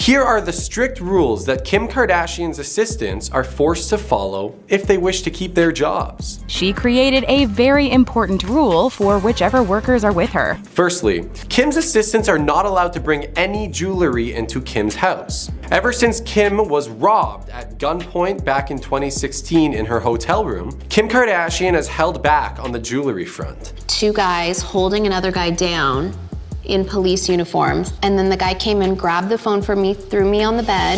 Here are the strict rules that Kim Kardashian's assistants are forced to follow if they wish to keep their jobs. She created a very important rule for whichever workers are with her. Firstly, Kim's assistants are not allowed to bring any jewelry into Kim's house. Ever since Kim was robbed at gunpoint back in 2016 in her hotel room, Kim Kardashian has held back on the jewelry front. Two guys holding another guy down in police uniforms, and then the guy came and grabbed the phone from me, threw me on the bed.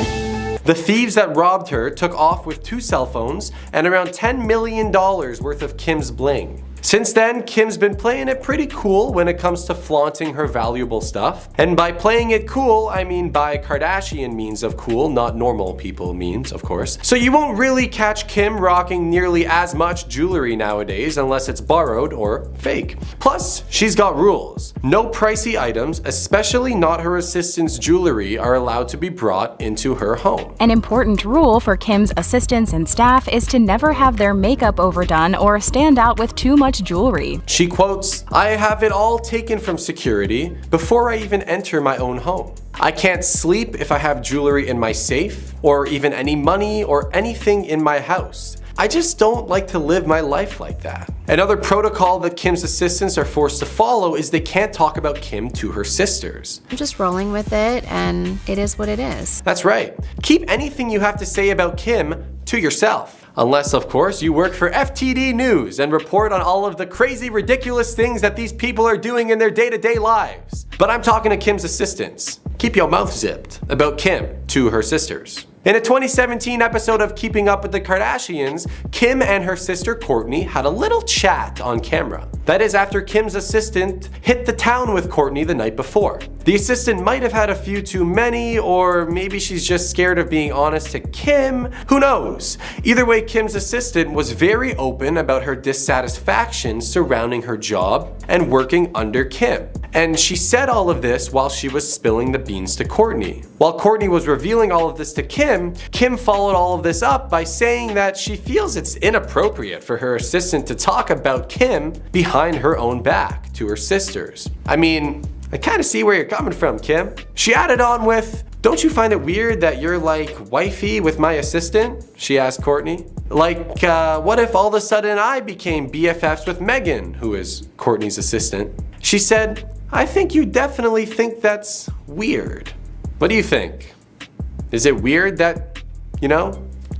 The thieves that robbed her took off with 2 cell phones and around $10 million worth of Kim's bling. Since then, Kim's been playing it pretty cool when it comes to flaunting her valuable stuff. And by playing it cool, I mean by Kardashian means of cool, not normal people means, of course. So you won't really catch Kim rocking nearly as much jewelry nowadays unless it's borrowed or fake. Plus, she's got rules. No pricey items, especially not her assistant's jewelry, are allowed to be brought into her home. An important rule for Kim's assistants and staff is to never have their makeup overdone or stand out with too much jewelry. She quotes, "I have it all taken from security before I even enter my own home. I can't sleep if I have jewelry in my safe or even any money or anything in my house. I just don't like to live my life like that." Another protocol that Kim's assistants are forced to follow is they can't talk about Kim to her sisters. I'm just rolling with it, and it is what it is. That's right. Keep anything you have to say about Kim to yourself. Unless, of course, you work for FTD News and report on all of the crazy, ridiculous things that these people are doing in their day-to-day lives. But I'm talking to Kim's assistants. Keep your mouth zipped about Kim to her sisters. In a 2017 episode of Keeping Up with the Kardashians, Kim and her sister Kourtney had a little chat on camera. That is after Kim's assistant hit the town with Kourtney the night before. The assistant might have had a few too many, or maybe she's just scared of being honest to Kim. Who knows? Either way, Kim's assistant was very open about her dissatisfaction surrounding her job and working under Kim. And she said all of this while she was spilling the beans to Kourtney. While Kourtney was revealing all of this to Kim, Kim followed all of this up by saying that she feels it's inappropriate for her assistant to talk about Kim behind her own back to her sisters. I mean, I kind of see where you're coming from, Kim. She added on with, "Don't you find it weird that you're like wifey with my assistant?" She asked Kourtney. Like, what if all of a sudden I became BFFs with Megan, who is Kourtney's assistant? She said, "I think you definitely think that's weird." What do you think? Is it weird that,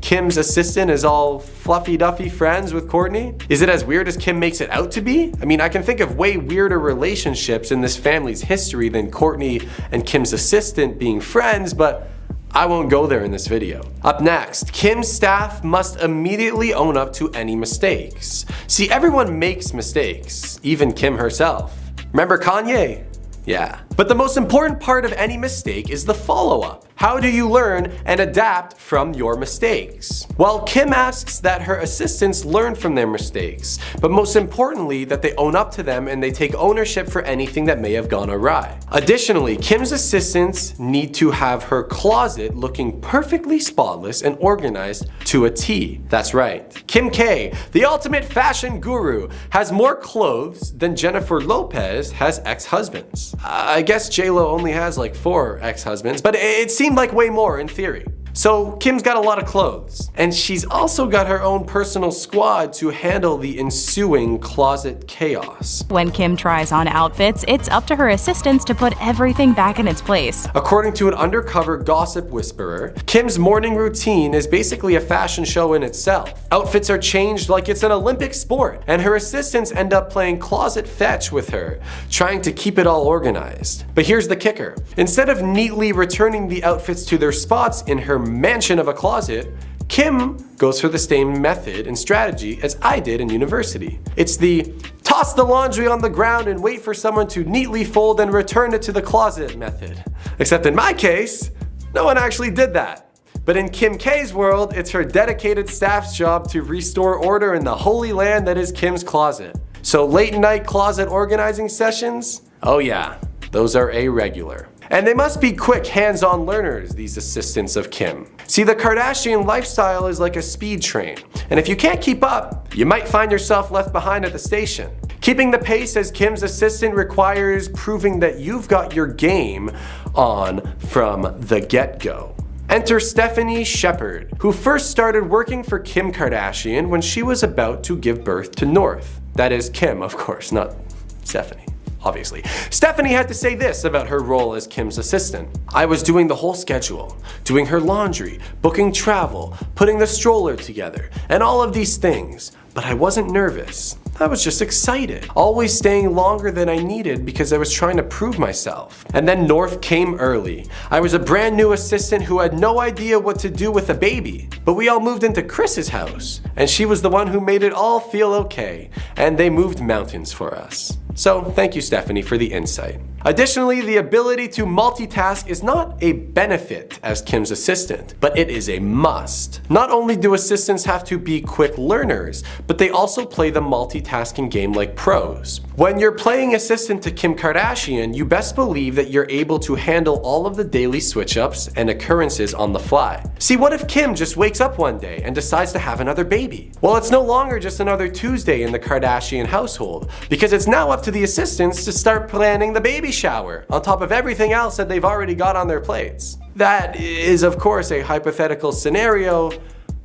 Kim's assistant is all fluffy-duffy friends with Kourtney? Is it as weird as Kim makes it out to be? I mean, I can think of way weirder relationships in this family's history than Kourtney and Kim's assistant being friends, but I won't go there in this video. Up next, Kim's staff must immediately own up to any mistakes. See, everyone makes mistakes, even Kim herself. Remember Kanye? Yeah. But the most important part of any mistake is the follow-up. How do you learn and adapt from your mistakes? Well, Kim asks that her assistants learn from their mistakes, but most importantly, that they own up to them and they take ownership for anything that may have gone awry. Additionally, Kim's assistants need to have her closet looking perfectly spotless and organized to a T. That's right. Kim K, the ultimate fashion guru, has more clothes than Jennifer Lopez has ex-husbands. I guess J-Lo only has like 4 ex-husbands, but it seemed like way more in theory. So Kim's got a lot of clothes, and she's also got her own personal squad to handle the ensuing closet chaos. When Kim tries on outfits, it's up to her assistants to put everything back in its place. According to an undercover gossip whisperer, Kim's morning routine is basically a fashion show in itself. Outfits are changed like it's an Olympic sport, and her assistants end up playing closet fetch with her, trying to keep it all organized. But here's the kicker. Instead of neatly returning the outfits to their spots in her mansion of a closet, Kim goes for the same method and strategy as I did in university. It's the toss the laundry on the ground and wait for someone to neatly fold and return it to the closet method. Except in my case, no one actually did that. But in Kim K's world, it's her dedicated staff's job to restore order in the holy land that is Kim's closet. So late night closet organizing sessions? Oh yeah, those are irregular. And they must be quick, hands-on learners, these assistants of Kim. See, the Kardashian lifestyle is like a speed train, and if you can't keep up, you might find yourself left behind at the station. Keeping the pace as Kim's assistant requires proving that you've got your game on from the get-go. Enter Stephanie Shepard, who first started working for Kim Kardashian when she was about to give birth to North. That is Kim, of course, not Stephanie, obviously. Stephanie had to say this about her role as Kim's assistant. I was doing the whole schedule, doing her laundry, booking travel, putting the stroller together, and all of these things. But I wasn't nervous. I was just excited, always staying longer than I needed because I was trying to prove myself. And then North came early. I was a brand new assistant who had no idea what to do with a baby. But we all moved into Chris's house, and she was the one who made it all feel okay, and they moved mountains for us. So thank you, Stephanie, for the insight. Additionally, the ability to multitask is not a benefit as Kim's assistant, but it is a must. Not only do assistants have to be quick learners, but they also play the multitasking game like pros. When you're playing assistant to Kim Kardashian, you best believe that you're able to handle all of the daily switch-ups and occurrences on the fly. See, what if Kim just wakes up one day and decides to have another baby? Well, it's no longer just another Tuesday in the Kardashian household, because it's now up to the assistants to start planning the baby shower on top of everything else that they've already got on their plates. That is, of course, a hypothetical scenario,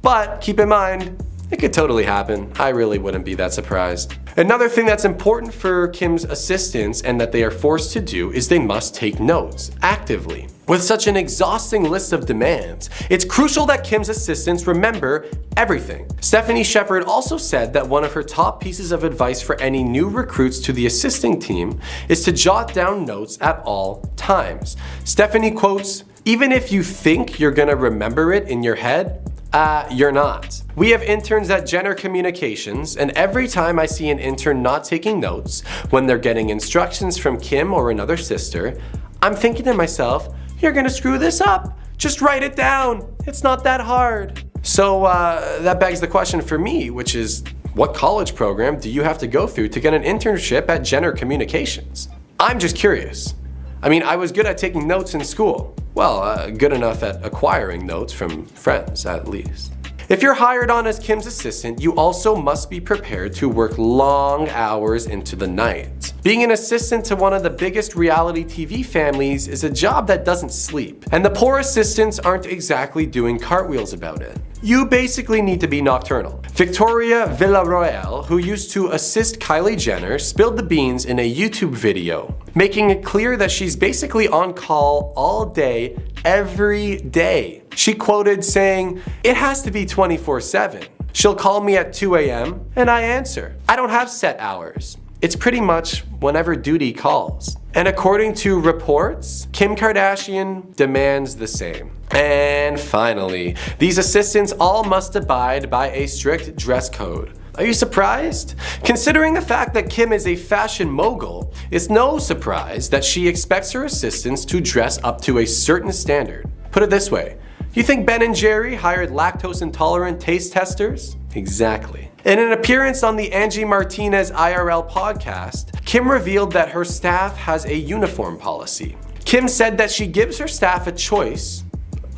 but keep in mind, it could totally happen. I really wouldn't be that surprised. Another thing that's important for Kim's assistants and that they are forced to do is they must take notes actively. With such an exhausting list of demands, it's crucial that Kim's assistants remember everything. Stephanie Shepard also said that one of her top pieces of advice for any new recruits to the assisting team is to jot down notes at all times. Stephanie quotes, "Even if you think you're gonna remember it in your head, you're not." We have interns at Jenner Communications, and every time I see an intern not taking notes when they're getting instructions from Kim or another sister, I'm thinking to myself, you're gonna screw this up. Just write it down. It's not that hard. So that begs the question for me, which is, what college program do you have to go through to get an internship at Jenner Communications? I'm just curious. I mean, I was good at taking notes in school. Well, good enough at acquiring notes from friends, at least. If you're hired on as Kim's assistant, you also must be prepared to work long hours into the night. Being an assistant to one of the biggest reality TV families is a job that doesn't sleep, and the poor assistants aren't exactly doing cartwheels about it. You basically need to be nocturnal. Victoria Villarroel, who used to assist Kylie Jenner, spilled the beans in a YouTube video, making it clear that she's basically on call all day, every day. She quoted saying, "It has to be 24/7. She'll call me at 2 a.m. and I answer. I don't have set hours. It's pretty much whenever duty calls." And according to reports, Kim Kardashian demands the same. And finally, these assistants all must abide by a strict dress code. Are you surprised? Considering the fact that Kim is a fashion mogul, it's no surprise that she expects her assistants to dress up to a certain standard. Put it this way, you think Ben & Jerry hired lactose intolerant taste testers? Exactly. In an appearance on the Angie Martinez IRL podcast, Kim revealed that her staff has a uniform policy. Kim said that she gives her staff a choice,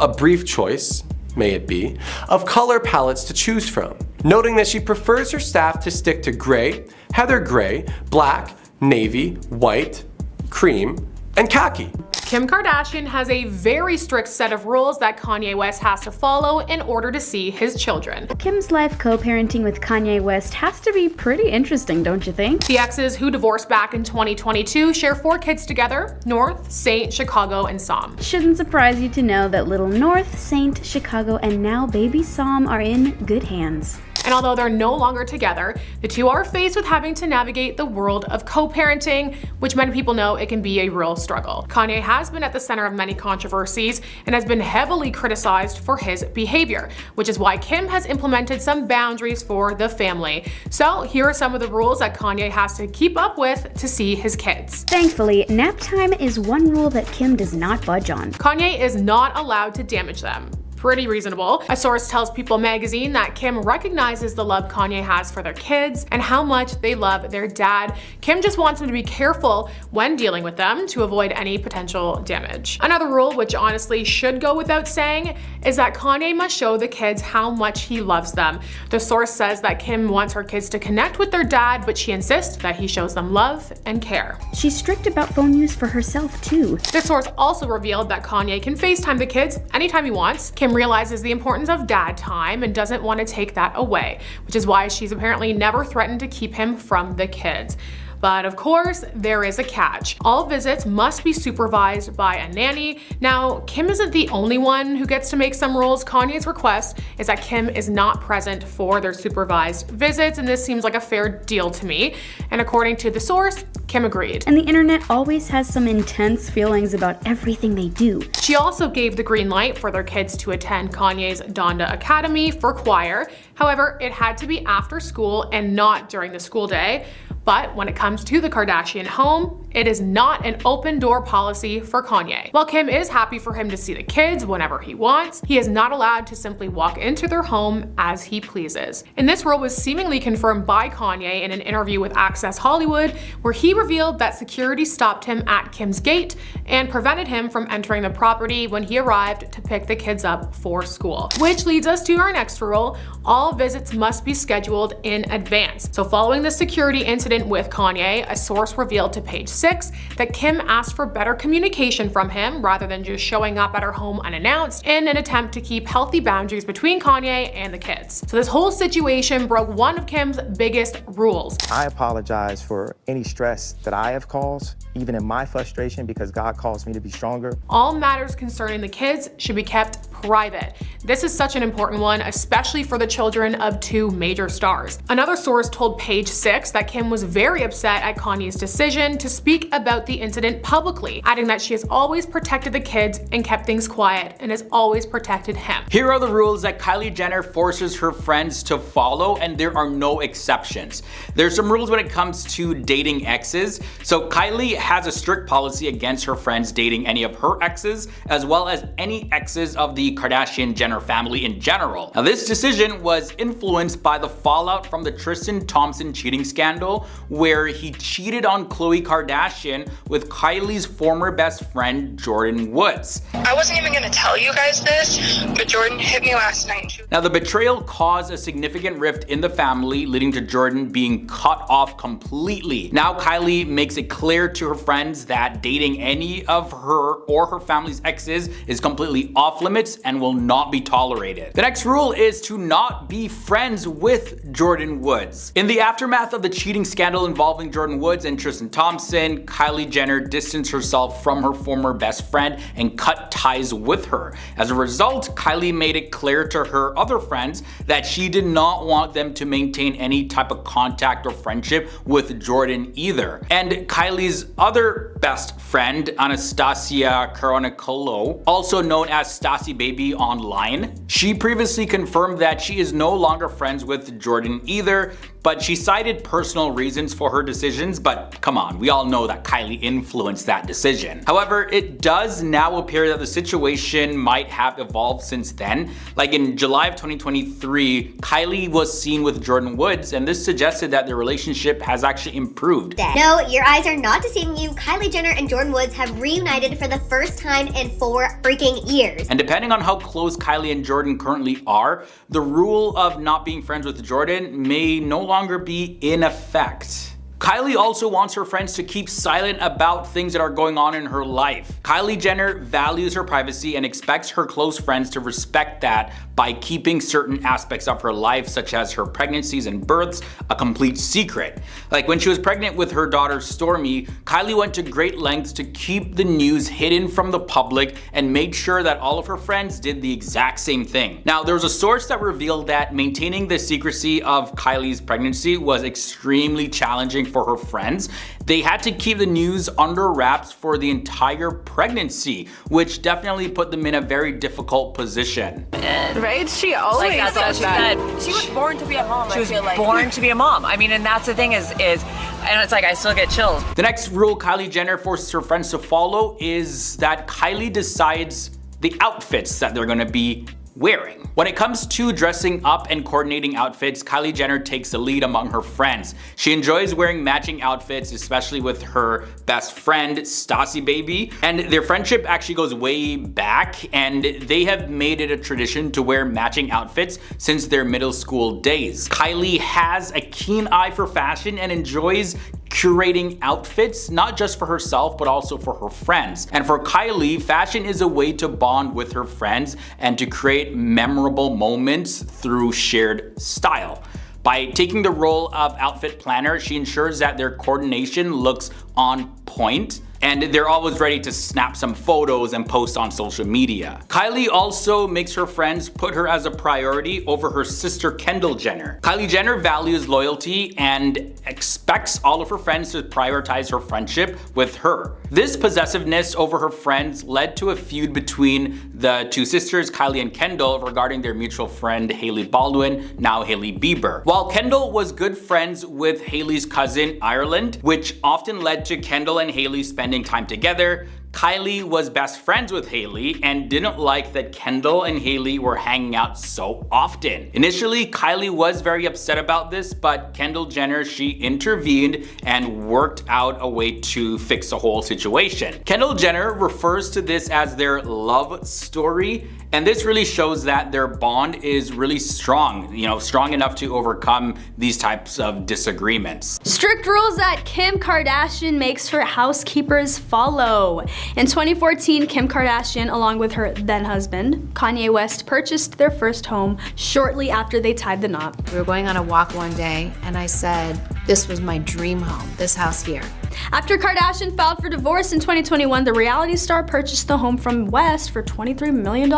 a brief choice, may it be, of color palettes to choose from, noting that she prefers her staff to stick to gray, heather gray, black, navy, white, cream, and khaki. Kim Kardashian has a very strict set of rules that Kanye West has to follow in order to see his children. Kim's life co-parenting with Kanye West has to be pretty interesting, don't you think? The exes, who divorced back in 2022, share 4 kids together: North, Saint, Chicago, and Psalm. Shouldn't surprise you to know that little North, Saint, Chicago, and now baby Psalm are in good hands. And although they're no longer together, the two are faced with having to navigate the world of co-parenting, which many people know it can be a real struggle. Kanye has been at the center of many controversies and has been heavily criticized for his behavior, which is why Kim has implemented some boundaries for the family. So here are some of the rules that Kanye has to keep up with to see his kids. Thankfully, nap time is one rule that Kim does not budge on. Kanye is not allowed to damage them. pretty reasonable. A source tells People magazine that Kim recognizes the love Kanye has for their kids and how much they love their dad. Kim just wants him to be careful when dealing with them to avoid any potential damage. Another rule, which honestly should go without saying, is that Kanye must show the kids how much he loves them. The source says that Kim wants her kids to connect with their dad, but she insists that he shows them love and care. She's strict about phone use for herself too. The source also revealed that Kanye can FaceTime the kids anytime he wants. Kim realizes the importance of dad time and doesn't want to take that away, which is why she's apparently never threatened to keep him from the kids. But of course, there is a catch. All visits must be supervised by a nanny. Now, Kim isn't the only one who gets to make some rules. Kanye's request is that Kim is not present for their supervised visits, and this seems like a fair deal to me. And according to the source, Kim agreed. And the internet always has some intense feelings about everything they do. She also gave the green light for their kids to attend Kanye's Donda Academy for choir. However, it had to be after school and not during the school day. But when it comes to the Kardashian home, it is not an open door policy for Kanye. While Kim is happy for him to see the kids whenever he wants, he is not allowed to simply walk into their home as he pleases. And this rule was seemingly confirmed by Kanye in an interview with Access Hollywood, where he revealed that security stopped him at Kim's gate and prevented him from entering the property when he arrived to pick the kids up for school. Which leads us to our next rule: all visits must be scheduled in advance. So following the security incident with Kanye, a source revealed to Page 6 that Kim asked for better communication from him rather than just showing up at her home unannounced in an attempt to keep healthy boundaries between Kanye and the kids. So this whole situation broke one of Kim's biggest rules. I apologize for any stress that I have caused, even in my frustration, because God calls me to be stronger. All matters concerning the kids should be kept private. This is such an important one, especially for the children of two major stars. Another source told Page 6 that Kim was very upset at Kanye's decision to speak about the incident publicly, adding that she has always protected the kids and kept things quiet and has always protected him. Here are the rules that Kylie Jenner forces her friends to follow, and there are no exceptions. There's some rules when it comes to dating exes. So Kylie has a strict policy against her friends dating any of her exes, as well as any exes of the Kardashian Jenner family in general. Now, this decision was influenced by the fallout from the Tristan Thompson cheating scandal, where he cheated on Khloe Kardashian with Kylie's former best friend, Jordan Woods. I wasn't even gonna tell you guys this, but Jordan hit me last night. Now, the betrayal caused a significant rift in the family, leading to Jordan being cut off completely. Now, Kylie makes it clear to her friends that dating any of her or her family's exes is completely off limits and will not be tolerated. The next rule is to not be friends with Jordan Woods. In the aftermath of the cheating scandal involving Jordan Woods and Tristan Thompson, Kylie Jenner distanced herself from her former best friend and cut ties with her. As a result, Kylie made it clear to her other friends that she did not want them to maintain any type of contact or friendship with Jordan either. And Kylie's other best friend, Anastasia Karonikolo, also known as Stassi Baby online, she previously confirmed that she is no longer friends with Jordan either, but she cited personal reasons for her decisions. But come on, we all know that Kylie influenced that decision. However, it does now appear that the situation might have evolved since then. Like in July of 2023, Kylie was seen with Jordan Woods, and this suggested that their relationship has actually improved. No, your eyes are not deceiving you. Kylie Jenner and Jordan Woods have reunited for the first time in 4 freaking years. And depending on how close Kylie and Jordan currently are, the rule of not being friends with Jordan may no longer be in effect. Kylie also wants her friends to keep silent about things that are going on in her life. Kylie Jenner values her privacy and expects her close friends to respect that by keeping certain aspects of her life, such as her pregnancies and births, a complete secret. Like when she was pregnant with her daughter Stormi, Kylie went to great lengths to keep the news hidden from the public and made sure that all of her friends did the exact same thing. Now, there was a source that revealed that maintaining the secrecy of Kylie's pregnancy was extremely challenging for her friends. They had to keep the news under wraps for the entire pregnancy, which definitely put them in a very difficult position. Right? She always that's what she said. She was born to be a mom. She was born to be a mom. I mean, and that's the thing is, and it's like I still get chills. The next rule Kylie Jenner forces her friends to follow is that Kylie decides the outfits that they're gonna be wearing. When it comes to dressing up and coordinating outfits, Kylie Jenner takes the lead among her friends. She enjoys wearing matching outfits, especially with her best friend, Stassi Baby, and their friendship actually goes way back, and they have made it a tradition to wear matching outfits since their middle school days. Kylie has a keen eye for fashion and enjoys curating outfits, not just for herself, but also for her friends. And for Kylie, fashion is a way to bond with her friends and to create memorable moments through shared style. By taking the role of outfit planner, she ensures that their coordination looks on point, and they're always ready to snap some photos and post on social media. Kylie also makes her friends put her as a priority over her sister Kendall Jenner. Kylie Jenner values loyalty and expects all of her friends to prioritize her friendship with her. This possessiveness over her friends led to a feud between the two sisters, Kylie and Kendall, regarding their mutual friend Hailey Baldwin, now Hailey Bieber. While Kendall was good friends with Hailey's cousin Ireland, which often led to Kendall and Hailey spending time together, Kylie was best friends with Hailey and didn't like that Kendall and Hailey were hanging out so often. Initially, Kylie was very upset about this, but Kendall Jenner, she intervened and worked out a way to fix the whole situation. Kendall Jenner refers to this as their love story, and this really shows that their bond is really strong, strong enough to overcome these types of disagreements. Strict rules that Kim Kardashian makes her housekeepers follow. In 2014, Kim Kardashian, along with her then husband, Kanye West, purchased their first home shortly after they tied the knot. We were going on a walk one day, and I said, this was my dream home, this house here. After Kardashian filed for divorce in 2021, the reality star purchased the home from West for $23 million.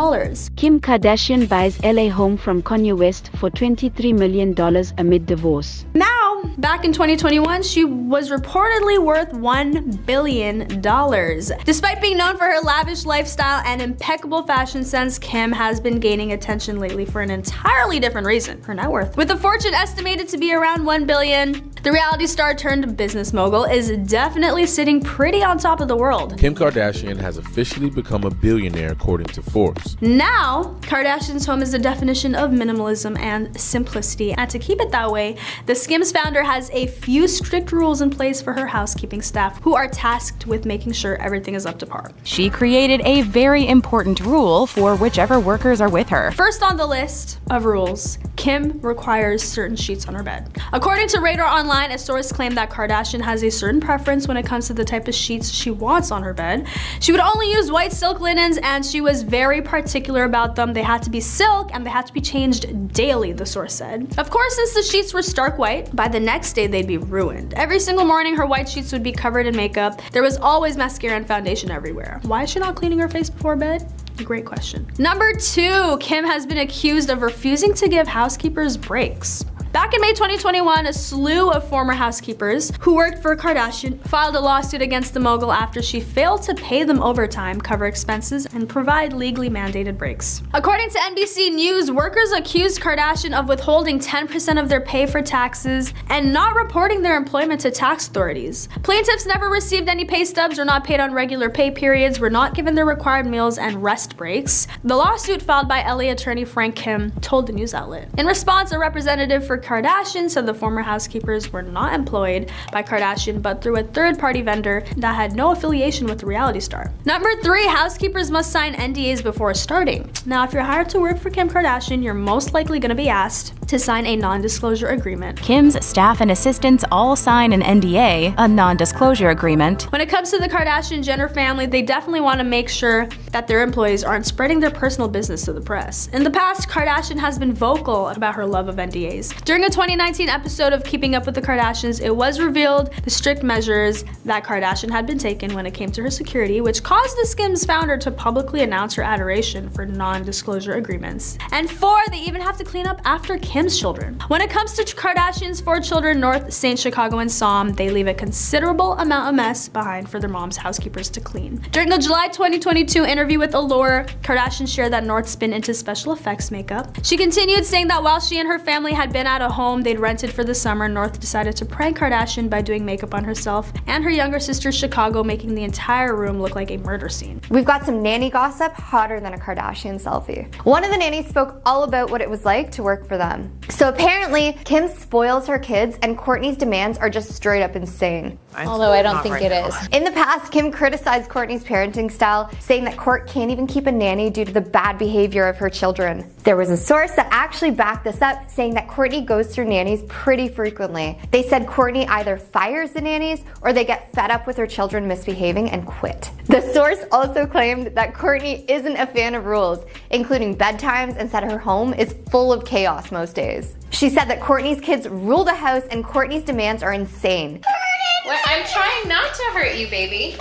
Kim Kardashian buys LA home from Kanye West for $23 million amid divorce. Now, back in 2021, she was reportedly worth $1 billion. Despite being known for her lavish lifestyle and impeccable fashion sense, Kim has been gaining attention lately for an entirely different reason, her net worth. With a fortune estimated to be around $1 billion, the reality star turned business mogul is definitely sitting pretty on top of the world. Kim Kardashian has officially become a billionaire according to Forbes. Now, Kardashian's home is the definition of minimalism and simplicity, and to keep it that way, the Skims founder has a few strict rules in place for her housekeeping staff, who are tasked with making sure everything is up to par. She created a very important rule for whichever workers are with her. First on the list of rules, Kim requires certain sheets on her bed. According to Radar Online, a source claimed that Kardashian has a certain preference when it comes to the type of sheets she wants on her bed. She would only use white silk linens, and she was very particular about them. They had to be silk and they had to be changed daily, the source said. Of course, since the sheets were stark white, by the next day they'd be ruined. Every single morning her white sheets would be covered in makeup. There was always mascara and foundation everywhere. Why is she not cleaning her face before bed? Great question. Number 2, Kim has been accused of refusing to give housekeepers breaks. Back in May 2021, a slew of former housekeepers who worked for Kardashian filed a lawsuit against the mogul after she failed to pay them overtime, cover expenses, and provide legally mandated breaks. According to NBC News, workers accused Kardashian of withholding 10% of their pay for taxes and not reporting their employment to tax authorities. Plaintiffs never received any pay stubs, were not paid on regular pay periods, were not given their required meals and rest breaks. The lawsuit filed by LA attorney Frank Kim told the news outlet. In response, a representative for Kardashian said the former housekeepers were not employed by Kardashian but through a third-party vendor that had no affiliation with the reality star. Number 3, housekeepers must sign NDAs before starting. Now, if you're hired to work for Kim Kardashian, you're most likely going to be asked to sign a non-disclosure agreement. Kim's staff and assistants all sign an NDA, a non-disclosure agreement. When it comes to the Kardashian-Jenner family, they definitely want to make sure that their employees aren't spreading their personal business to the press. In the past, Kardashian has been vocal about her love of NDAs. During a 2019 episode of Keeping Up with the Kardashians, it was revealed the strict measures that Kardashian had been taken when it came to her security, which caused the Skims founder to publicly announce her adoration for non-disclosure agreements. And 4, they even have to clean up after Kim Kim's children. When it comes to Kardashian's 4 children, North, Saint, Chicago, and Psalm, they leave a considerable amount of mess behind for their mom's housekeepers to clean. During the July 2022 interview with Allure, Kardashian shared that North's been into special effects makeup. She continued saying that while she and her family had been at a home they'd rented for the summer, North decided to prank Kardashian by doing makeup on herself and her younger sister Chicago, making the entire room look like a murder scene. We've got some nanny gossip hotter than a Kardashian selfie. One of the nannies spoke all about what it was like to work for them. So apparently, Kim spoils her kids and Kourtney's demands are just straight up insane. Although I don't think it is. In the past, Kim criticized Kourtney's parenting style, saying that Kourt can't even keep a nanny due to the bad behavior of her children. There was a source that actually backed this up, saying that Kourtney goes through nannies pretty frequently. They said Kourtney either fires the nannies or they get fed up with her children misbehaving and quit. The source also claimed that Kourtney isn't a fan of rules, including bedtimes, and said her home is full of chaos most days. She said that Kourtney's kids rule the house and Kourtney's demands are insane. Well, I'm trying not to hurt you, baby.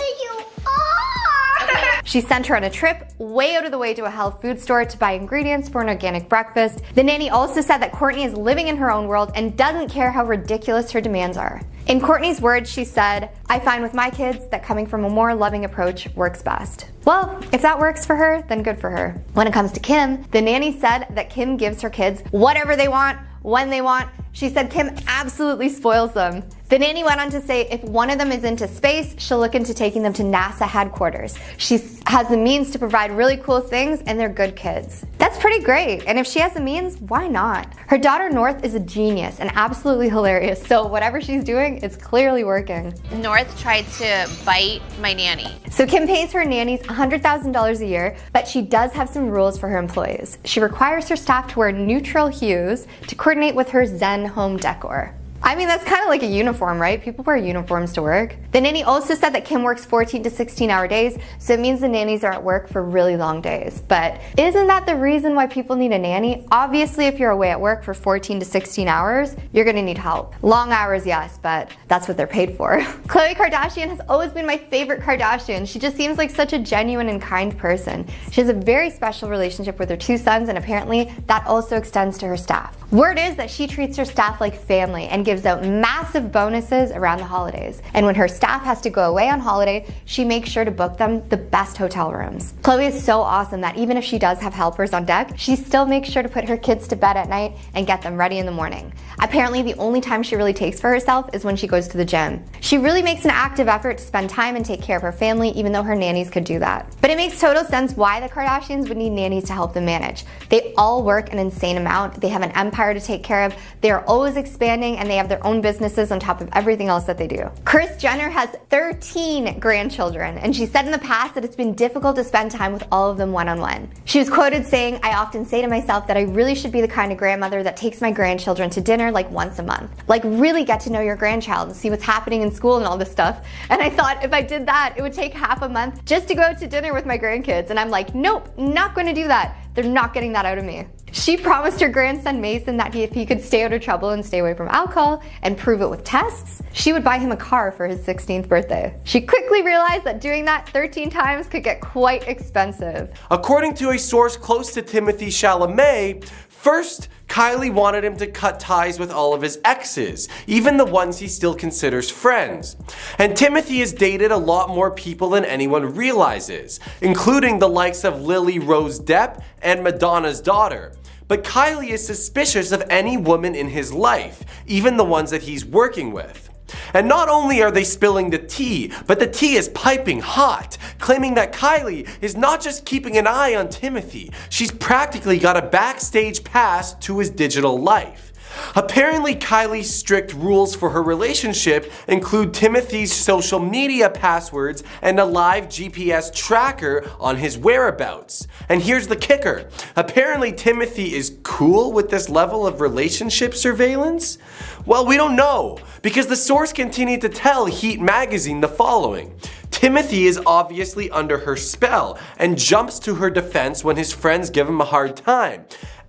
She sent her on a trip way out of the way to a health food store to buy ingredients for an organic breakfast. The nanny also said that Kourtney is living in her own world and doesn't care how ridiculous her demands are. In Kourtney's words, she said, "I find with my kids that coming from a more loving approach works best." Well, if that works for her, then good for her. When it comes to Kim, the nanny said that Kim gives her kids whatever they want, when they want. She said Kim absolutely spoils them. The nanny went on to say if one of them is into space, she'll look into taking them to NASA headquarters. She has the means to provide really cool things and they're good kids. That's pretty great, and if she has the means, why not? Her daughter North is a genius and absolutely hilarious, so whatever she's doing, it's clearly working. North tried to bite my nanny. So Kim pays her nannies $100,000 a year, but she does have some rules for her employees. She requires her staff to wear neutral hues to coordinate with her Zen home decor. I mean, that's kind of like a uniform, right? People wear uniforms to work. The nanny also said that Kim works 14 to 16-hour days, so it means the nannies are at work for really long days. But isn't that the reason why people need a nanny? Obviously, if you're away at work for 14 to 16 hours, you're gonna need help. Long hours, yes, but that's what they're paid for. Khloe Kardashian has always been my favorite Kardashian. She just seems like such a genuine and kind person. She has a very special relationship with her 2 sons, and apparently that also extends to her staff. Word is that she treats her staff like family and gives out massive bonuses around the holidays. And when her staff has to go away on holiday, she makes sure to book them the best hotel rooms. Khloe is so awesome that even if she does have helpers on deck, she still makes sure to put her kids to bed at night and get them ready in the morning. Apparently, the only time she really takes for herself is when she goes to the gym. She really makes an active effort to spend time and take care of her family, even though her nannies could do that. But it makes total sense why the Kardashians would need nannies to help them manage. They all work an insane amount. They have an empire to take care of. They are always expanding and they have their own businesses on top of everything else that they do. Kris Jenner has 13 grandchildren, and she said in the past that it's been difficult to spend time with all of them one-on-one. She was quoted saying, "I often say to myself that I really should be the kind of grandmother that takes my grandchildren to dinner like once a month. Like really get to know your grandchild and see what's happening in school and all this stuff." And I thought if I did that, it would take half a month just to go out to dinner with my grandkids. And I'm like, nope, not going to do that. They're not getting that out of me. She promised her grandson Mason that if he could stay out of trouble and stay away from alcohol and prove it with tests, she would buy him a car for his 16th birthday. She quickly realized that doing that 13 times could get quite expensive. According to a source close to Timothée Chalamet, first, Kylie wanted him to cut ties with all of his exes, even the ones he still considers friends. And Timothée has dated a lot more people than anyone realizes, including the likes of Lily Rose Depp and Madonna's daughter. But Kylie is suspicious of any woman in his life, even the ones that he's working with. And not only are they spilling the tea, but the tea is piping hot, claiming that Kylie is not just keeping an eye on Timothée, she's practically got a backstage pass to his digital life. Apparently, Kylie's strict rules for her relationship include Timothy's social media passwords and a live GPS tracker on his whereabouts. And here's the kicker. Apparently, Timothée is cool with this level of relationship surveillance? Well, we don't know, because the source continued to tell Heat magazine the following. Timothée is obviously under her spell and jumps to her defense when his friends give him a hard time.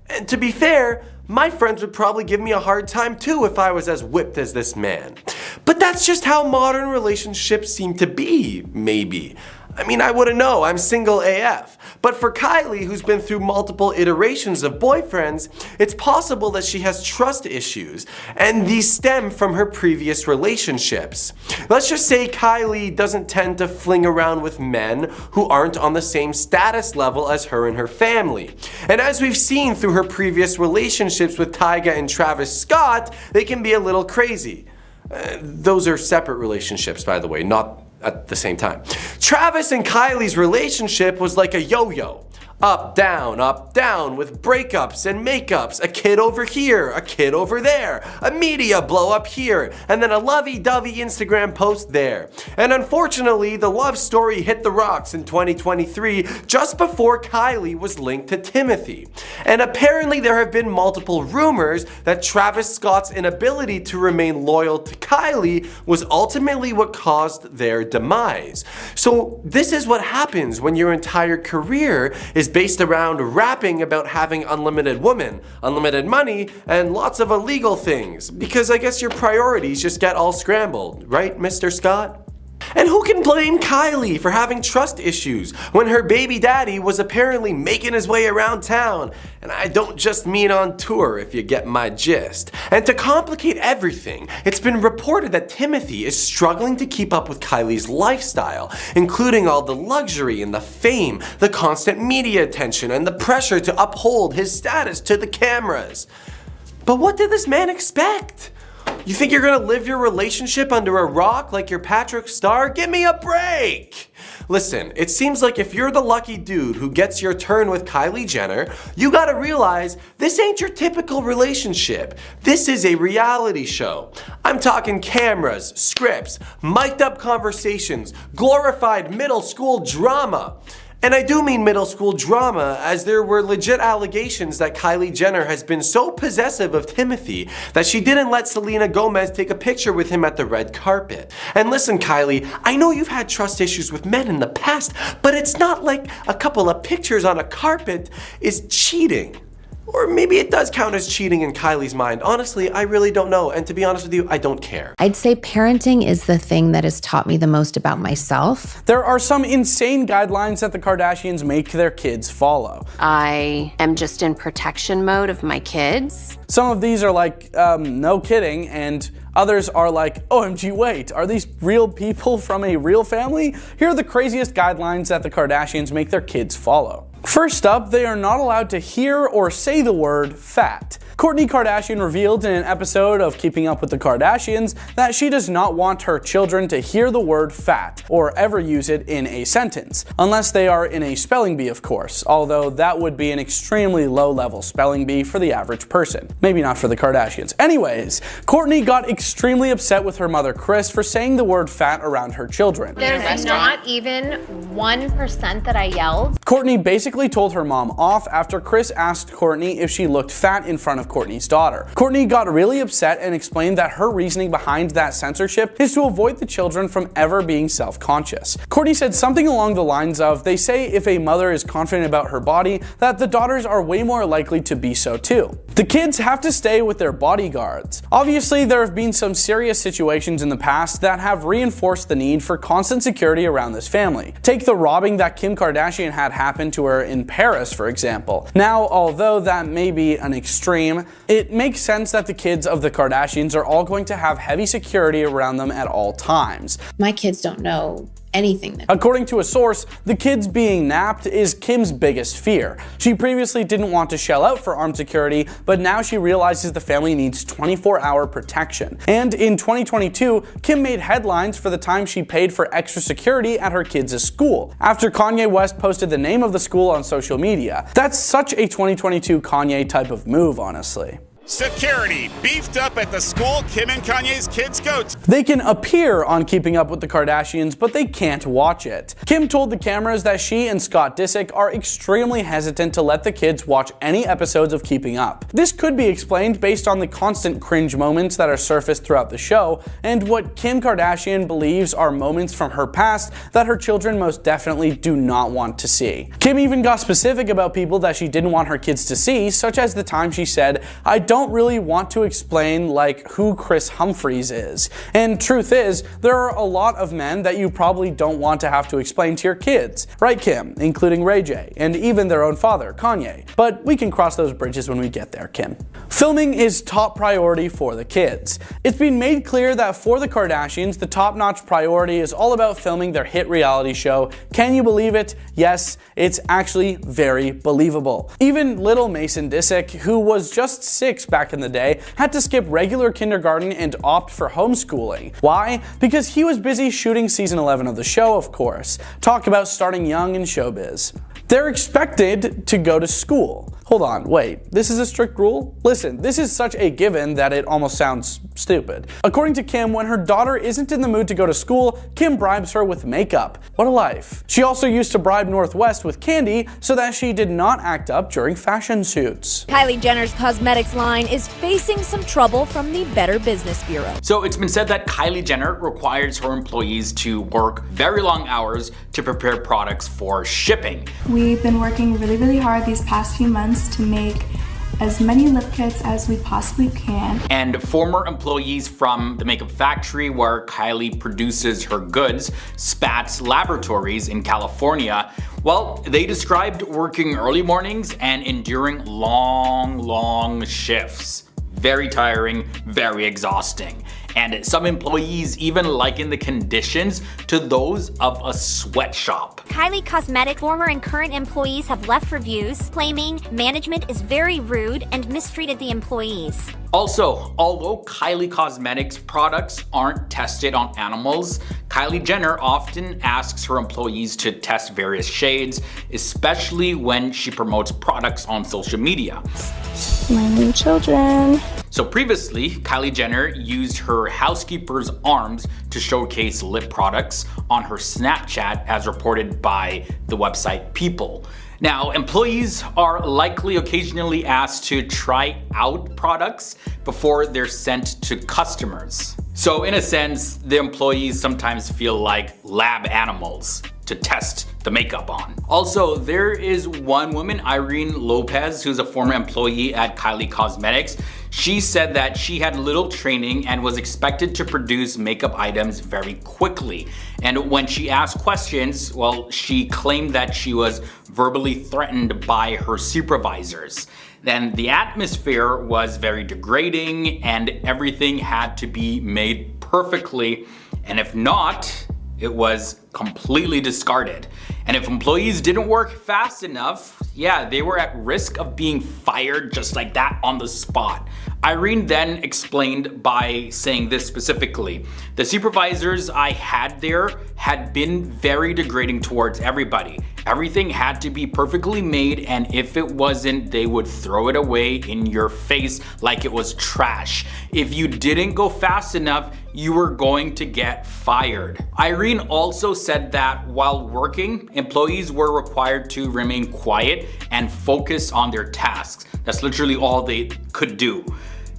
And to be fair, my friends would probably give me a hard time too if I was as whipped as this man. But that's just how modern relationships seem to be, maybe. I mean, I wouldn't know, I'm single AF. But for Kylie, who's been through multiple iterations of boyfriends, it's possible that she has trust issues, and these stem from her previous relationships. Let's just say Kylie doesn't tend to fling around with men who aren't on the same status level as her and her family. And as we've seen through her previous relationships with Tyga and Travis Scott, they can be a little crazy. Those are separate relationships, by the way, not at the same time. Travis and Kylie's relationship was like a yo-yo. Up, down, with breakups and makeups, a kid over here, a kid over there, a media blow up here, and then a lovey-dovey Instagram post there. And unfortunately, the love story hit the rocks in 2023, just before Kylie was linked to Timothy. And apparently there have been multiple rumors that Travis Scott's inability to remain loyal to Kylie was ultimately what caused their demise. So this is what happens when your entire career is based around rapping about having unlimited women, unlimited money, and lots of illegal things. Because I guess your priorities just get all scrambled, right, Mr. Scott? And who can blame Kylie for having trust issues when her baby daddy was apparently making his way around town? And I don't just mean on tour, if you get my gist. And to complicate everything, it's been reported that Timothy is struggling to keep up with Kylie's lifestyle, including all the luxury and the fame, the constant media attention, and the pressure to uphold his status to the cameras. But what did this man expect? You think you're gonna live your relationship under a rock like you're Patrick Star? Give me a break! Listen, it seems like if you're the lucky dude who gets your turn with Kylie Jenner, you gotta realize this ain't your typical relationship. This is a reality show. I'm talking cameras, scripts, mic'd up conversations, glorified middle school drama. And I do mean middle school drama, as there were legit allegations that Kylie Jenner has been so possessive of Timothy that she didn't let Selena Gomez take a picture with him at the red carpet. And listen, Kylie, I know you've had trust issues with men in the past, but it's not like a couple of pictures on a carpet is cheating. Or maybe it does count as cheating in Kylie's mind. Honestly, I really don't know. And to be honest with you, I don't care. I'd say parenting is the thing that has taught me the most about myself. There are some insane guidelines that the Kardashians make their kids follow. I am just in protection mode of my kids. Some of these are like, no kidding, and others are like, OMG, wait, are these real people from a real family? Here are the craziest guidelines that the Kardashians make their kids follow. First up, they are not allowed to hear or say the word fat. Kourtney Kardashian revealed in an episode of Keeping Up with the Kardashians that she does not want her children to hear the word fat or ever use it in a sentence, unless they are in a spelling bee, of course, although that would be an extremely low-level spelling bee for the average person. Maybe not for the Kardashians. Anyways, Kourtney got extremely upset with her mother Kris for saying the word fat around her children. There's not even 1% that I yelled. Kourtney basically told her mom off after Kris asked Kourtney if she looked fat in front of Kourtney's daughter. Kourtney got really upset and explained that her reasoning behind that censorship is to avoid the children from ever being self-conscious. Kourtney said something along the lines of, they say if a mother is confident about her body, that the daughters are way more likely to be so too. The kids have to stay with their bodyguards. Obviously, there have been some serious situations in the past that have reinforced the need for constant security around this family. Take the robbing that Kim Kardashian had happen to her in Paris, for example. Now, although that may be an extreme, it makes sense that the kids of the Kardashians are all going to have heavy security around them at all times. My kids don't know anything. According to a source, the kids being napped is Kim's biggest fear. She previously didn't want to shell out for armed security, but now she realizes the family needs 24-hour protection. And in 2022, Kim made headlines for the time she paid for extra security at her kids' school, after Kanye West posted the name of the school on social media. That's such a 2022 Kanye type of move, honestly. Security beefed up at the school Kim and Kanye's kids go to. They can appear on Keeping Up with the Kardashians, but they can't watch it. Kim told the cameras that she and Scott Disick are extremely hesitant to let the kids watch any episodes of Keeping Up. This could be explained based on the constant cringe moments that are surfaced throughout the show, and what Kim Kardashian believes are moments from her past that her children most definitely do not want to see. Kim even got specific about people that she didn't want her kids to see, such as the time she said, "I don't don't really want to explain like who Kris Humphries is. And truth is, there are a lot of men that you probably don't want to have to explain to your kids. Right, Kim? Including Ray J, and even their own father, Kanye. But we can cross those bridges when we get there, Kim. Filming is top priority for the kids. It's been made clear that for the Kardashians, the top-notch priority is all about filming their hit reality show. Can you believe it? Yes, it's actually very believable. Even little Mason Disick, who was just 6 back in the day, had to skip regular kindergarten and opt for homeschooling. Why? Because he was busy shooting season 11 of the show, of course. Talk about starting young in showbiz. They're expected to go to school. Hold on, wait, this is a strict rule? Listen, this is such a given that it almost sounds stupid. According to Kim, when her daughter isn't in the mood to go to school, Kim bribes her with makeup. What a life. She also used to bribe Northwest with candy so that she did not act up during fashion shoots. Kylie Jenner's cosmetics line is facing some trouble from the Better Business Bureau. So it's been said that Kylie Jenner requires her employees to work very long hours to prepare products for shipping. We've been working really hard these past few months to make as many lip kits as we possibly can. And former employees from the makeup factory where Kylie produces her goods, Spatz Laboratories in California, well, they described working early mornings and enduring long shifts. Very tiring, very exhausting. And some employees even liken the conditions to those of a sweatshop. Kylie Cosmetics former and current employees have left reviews claiming management is very rude and mistreated the employees. Also, although Kylie Cosmetics products aren't tested on animals, Kylie Jenner often asks her employees to test various shades, especially when she promotes products on social media. My new children. So previously, Kylie Jenner used her housekeeper's arms to showcase lip products on her Snapchat, as reported by the website People. Now, employees are likely occasionally asked to try out products before they're sent to customers. So in a sense, the employees sometimes feel like lab animals to test the makeup on. Also, there is one woman, Irene Lopez, who's a former employee at Kylie Cosmetics. She said that she had little training and was expected to produce makeup items very quickly. And when she asked questions, well, she claimed that she was verbally threatened by her supervisors. Then the atmosphere was very degrading and everything had to be made perfectly. And if not, it was completely discarded. And if employees didn't work fast enough, yeah, they were at risk of being fired just like that on the spot. Irene then explained by saying this specifically: the supervisors I had there had been very degrading towards everybody. Everything had to be perfectly made, and if it wasn't, they would throw it away in your face like it was trash. If you didn't go fast enough, you were going to get fired. Irene also said that while working, employees were required to remain quiet and focus on their tasks. That's literally all they could do.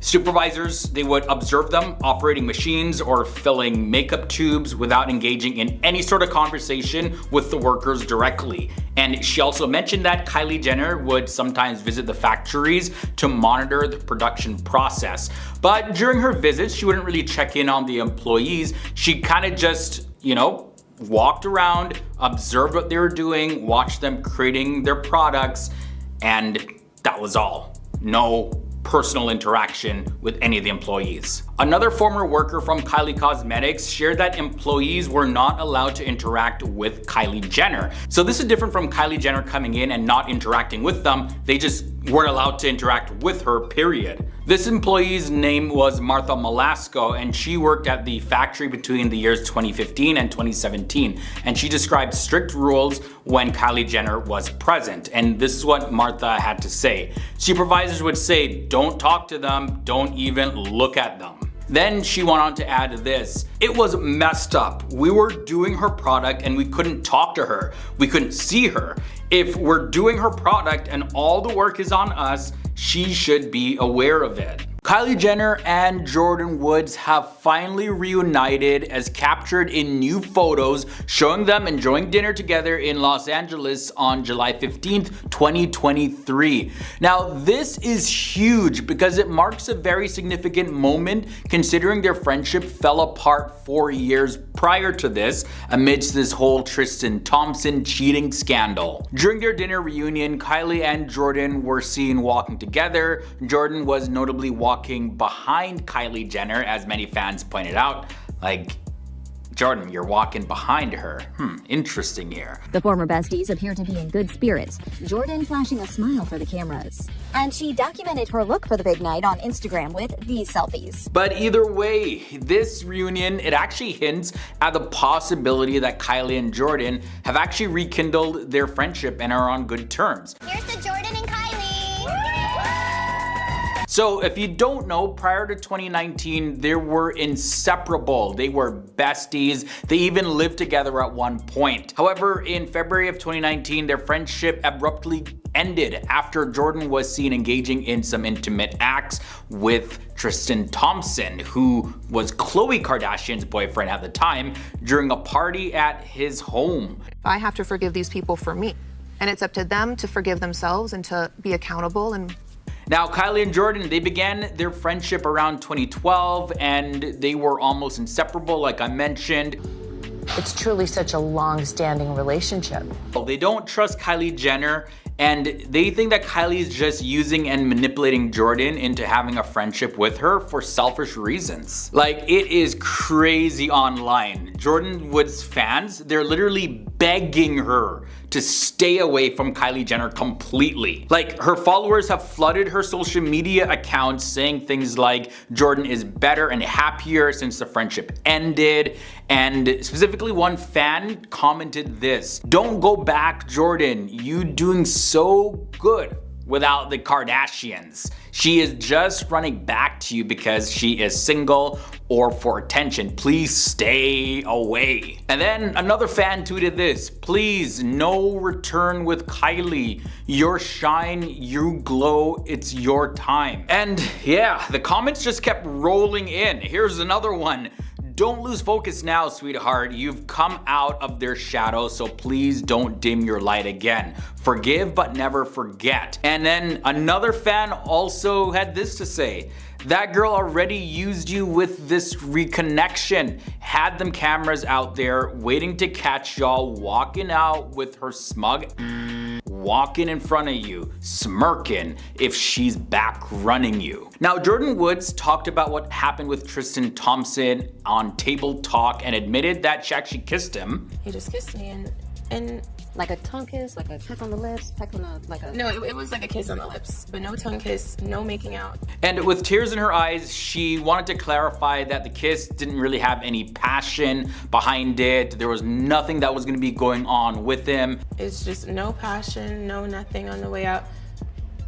Supervisors, they would observe them operating machines or filling makeup tubes without engaging in any sort of conversation with the workers directly. And she also mentioned that Kylie Jenner would sometimes visit the factories to monitor the production process. But during her visits, she wouldn't really check in on the employees. She kind of just, walked around, observed what they were doing, watched them creating their products, and that was all. No personal interaction with any of the employees. Another former worker from Kylie Cosmetics shared that employees were not allowed to interact with Kylie Jenner. So this is different from Kylie Jenner coming in and not interacting with them. They just weren't allowed to interact with her, period. This employee's name was Martha Malasco, and she worked at the factory between the years 2015 and 2017. And she described strict rules when Kylie Jenner was present. And this is what Martha had to say. Supervisors would say, don't talk to them, don't even look at them. Then she went on to add this: it was messed up. We were doing her product and we couldn't talk to her. We couldn't see her. If we're doing her product and all the work is on us, she should be aware of it. Kylie Jenner and Jordyn Woods have finally reunited as captured in new photos showing them enjoying dinner together in Los Angeles on July 15th, 2023. Now this is huge because it marks a very significant moment considering their friendship fell apart 4 years prior to this amidst this whole Tristan Thompson cheating scandal. During their dinner reunion, Kylie and Jordyn were seen walking together. Jordyn was notably walking behind Kylie Jenner, as many fans pointed out. Like, Jordyn, you're walking behind her. Interesting here. The former besties appear to be in good spirits, Jordyn flashing a smile for the cameras. And she documented her look for the big night on Instagram with these selfies. But either way, this reunion, it actually hints at the possibility that Kylie and Jordyn have actually rekindled their friendship and are on good terms. Here's to Jordyn and Kylie. So if you don't know, prior to 2019, they were inseparable. They were besties. They even lived together at one point. However, in February of 2019, their friendship abruptly ended after Jordyn was seen engaging in some intimate acts with Tristan Thompson, who was Khloe Kardashian's boyfriend at the time, during a party at his home. I have to forgive these people for me, and it's up to them to forgive themselves and to be accountable. And now, Kylie and Jordyn, they began their friendship around 2012 and they were almost inseparable, like I mentioned. It's truly such a long-standing relationship. They don't trust Kylie Jenner and they think that Kylie is just using and manipulating Jordyn into having a friendship with her for selfish reasons. Like, it is crazy online. Jordyn Woods fans, they're literally begging her to stay away from Kylie Jenner completely. Like, her followers have flooded her social media accounts saying things like Jordyn is better and happier since the friendship ended. And specifically one fan commented this: "Don't go back, Jordyn. You doing so good without the Kardashians. She is just running back to you because she is single or for attention. Please stay away." And then another fan tweeted this: "Please, no return with Kylie. Your shine, you glow, it's your time." And yeah, the comments just kept rolling in. Here's another one: "Don't lose focus now, sweetheart. You've come out of their shadow, so please don't dim your light again. Forgive but never forget." And then another fan also had this to say: "That girl already used you with this reconnection. Had them cameras out there waiting to catch y'all walking out with her smug walking in front of you, smirking if she's back running you." Now, Jordyn Woods talked about what happened with Tristan Thompson on Table Talk and admitted that she actually kissed him. He just kissed me and Like a tongue kiss, like a peck on the lips, peck on the, like a... No, it was like a kiss on the lips, but no tongue kiss, no making out. And with tears in her eyes, she wanted to clarify that the kiss didn't really have any passion behind it. There was nothing that was going to be going on with him. It's just no passion, no nothing on the way out.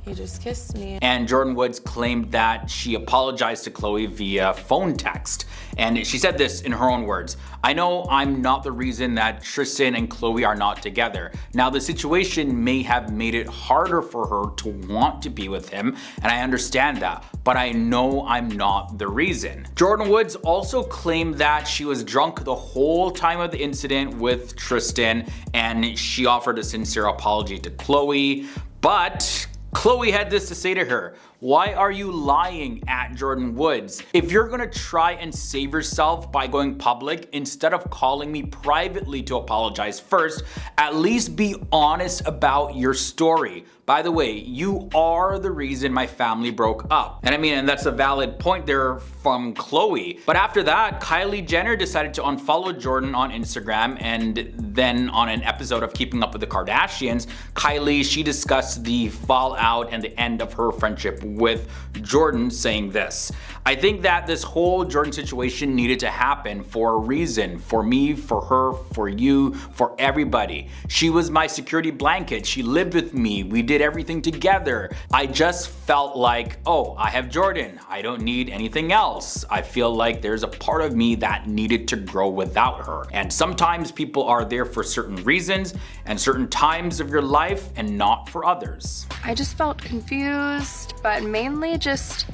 He just kissed me. And Jordyn Woods claimed that she apologized to Khloe via phone text. And she said this in her own words: "I know I'm not the reason that Tristan and Khloe are not together. Now, the situation may have made it harder for her to want to be with him, and I understand that, but I know I'm not the reason." Jordyn Woods also claimed that she was drunk the whole time of the incident with Tristan, and she offered a sincere apology to Khloe, but Khloe had this to say to her: "Why are you lying at Jordyn Woods? If you're gonna try and save yourself by going public, instead of calling me privately to apologize first, at least be honest about your story. By the way, you are the reason my family broke up." And I mean, and that's a valid point there from Khloe. But after that, Kylie Jenner decided to unfollow Jordyn on Instagram, and then on an episode of Keeping Up with the Kardashians, Kylie, she discussed the fallout and the end of her friendship with Jordyn, saying this: "I think that this whole Jordyn situation needed to happen for a reason. For me, for her, for you, for everybody. She was my security blanket. She lived with me. We did everything together. I just felt like, oh, I have Jordyn. I don't need anything else. I feel like there's a part of me that needed to grow without her. And sometimes people are there for certain reasons and certain times of your life and not for others." I just felt confused, but mainly just,